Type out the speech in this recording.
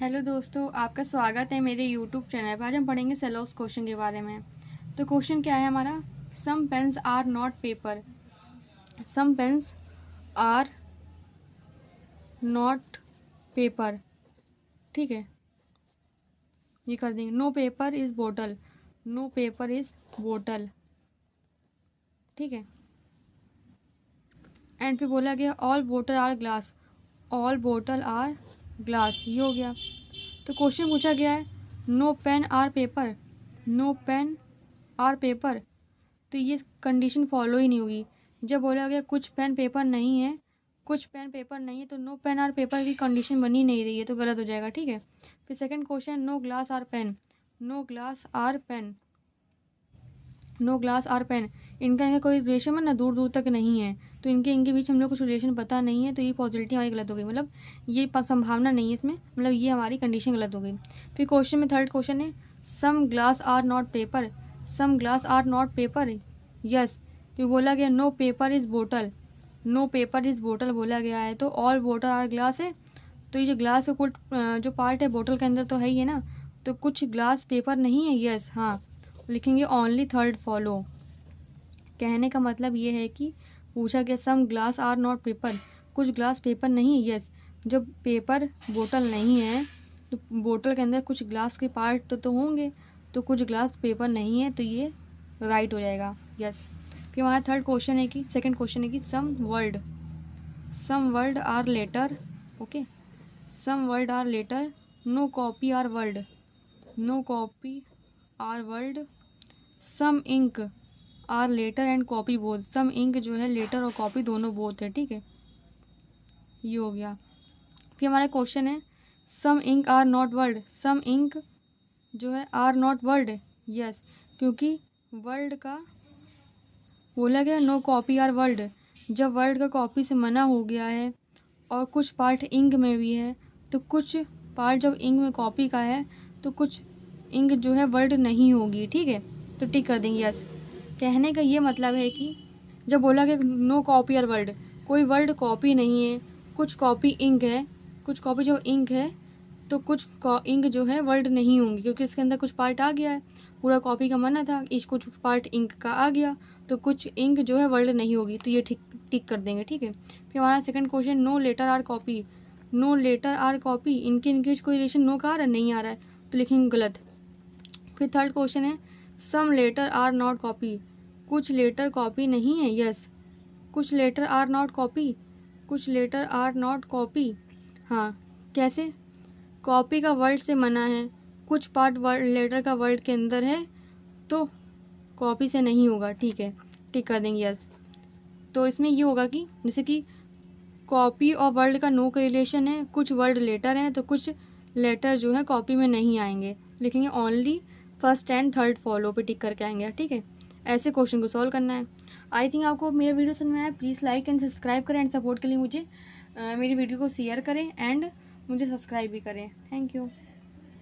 Hello दोस्तों, आपका स्वागत है मेरे यूट्यूब चैनल पर। आज हम पढ़ेंगे सेलोस क्वेश्चन के बारे में। तो क्वेश्चन क्या है हमारा, some pens are not paper. Some pens are not paper, ठीक है, ये कर देंगे। No paper is bottle, no paper is bottle, ठीक है। एंड फिर बोला गया all bottle are glass, all bottle are glass, ये हो गया। तो क्वेश्चन पूछा गया है no pen are paper, no pen are paper, तो ये कंडीशन फॉलो ही नहीं होगी। जब बोला गया कुछ पेन पेपर नहीं है, कुछ पेन पेपर नहीं है, तो नो पेन आर पेपर की कंडीशन बनी नहीं रही है, तो गलत हो जाएगा, ठीक है। फिर second question no glass are pen, no glass are pen, no glass are pen, इनका कोई रिलेशन है ना, दूर दूर तक नहीं है, तो इनके बीच हम लोग कुछ रिलेशन पता नहीं है, तो ये पॉसिबिलिटी हमारी गलत हो गई, मतलब ये संभावना नहीं है इसमें, मतलब ये हमारी कंडीशन गलत हो गई। फिर क्वेश्चन में थर्ड क्वेश्चन है some glass are not paper, some glass are not paper, yes. तो बोला गया no paper is bottle, no paper is bottle बोला गया है, तो ऑल बोटल आर ग्लास है, तो ये जो ग्लास का कुल जो पार्ट है बोतल के अंदर तो है ही है ना, तो कुछ ग्लास पेपर नहीं है, यस, हाँ, लिखेंगे ओनली थर्ड फॉलो। कहने का मतलब ये है कि पूछा गया सम ग्लास आर नॉट पेपर, कुछ ग्लास पेपर नहीं है, यस। जब पेपर बोतल नहीं है तो बोतल के अंदर कुछ ग्लास के पार्ट तो होंगे, तो कुछ ग्लास पेपर नहीं है, तो ये राइट हो जाएगा, यस। फिर हमारा थर्ड क्वेश्चन है कि सेकंड क्वेश्चन है कि some word are letter, okay, some word are letter, no copy are word, no copy are word, some ink are letter and copy both, some ink जो है letter और copy दोनों both है, ठीक है, ये हो गया। फिर हमारा क्वेश्चन है some ink are not word, some ink जो है आर नॉट वर्ड, यस, क्योंकि वर्ड का बोला गया नो कॉपी आर वर्ड, जब वर्ड का कॉपी से मना हो गया है और कुछ पार्ट इंक में भी है, तो कुछ पार्ट जब इंक में कॉपी का है तो कुछ इंक जो है वर्ड नहीं होगी, ठीक है, तो टिक कर देंगे, यस। कहने का ये मतलब है कि जब बोला गया नो कॉपी और वर्ड, कोई वर्ड कॉपी नहीं है, कुछ कॉपी इंक है, कुछ कॉपी जो इंक है, तो कुछ इंक जो है वर्ड नहीं होंगी, क्योंकि इसके अंदर कुछ पार्ट आ गया है, पूरा कॉपी का मना था, इस कुछ पार्ट इंक का आ गया, तो कुछ इंक जो है वर्ड नहीं होगी, तो ये टिक कर देंगे, ठीक है। फिर हमारा second question no letter are copy, no letter are copy, इनके कोई रिलेशन नो का आ रहा है, नहीं आ रहा है, तो लिखेंगे गलत। फिर थर्ड क्वेश्चन है some later are not copy, कुछ लेटर कॉपी नहीं है, यस, कुछ लेटर आर नॉट कॉपी, कुछ लेटर आर नॉट कॉपी, हाँ, कैसे, कॉपी का वर्ड से मना है, कुछ पार्ट वर्ड लेटर का वर्ड के अंदर है, तो कॉपी से नहीं होगा, ठीक है, टिक कर देंगे, यस। तो इसमें ये होगा कि जैसे कि कॉपी और वर्ड का नो का रिलेशन है, कुछ वर्ड लेटर हैं, तो कुछ लेटर जो है कॉपी में नहीं आएंगे, लिखेंगे only first and third follow पे टिक करके आएंगे, ठीक है। ऐसे क्वेश्चन को सॉल्व करना है। आई थिंक आपको मेरा वीडियो समझ में आया। प्लीज़ लाइक एंड सब्सक्राइब करें एंड सपोर्ट के लिए मुझे मेरी वीडियो को शेयर करें एंड मुझे सब्सक्राइब भी करें। Thank you.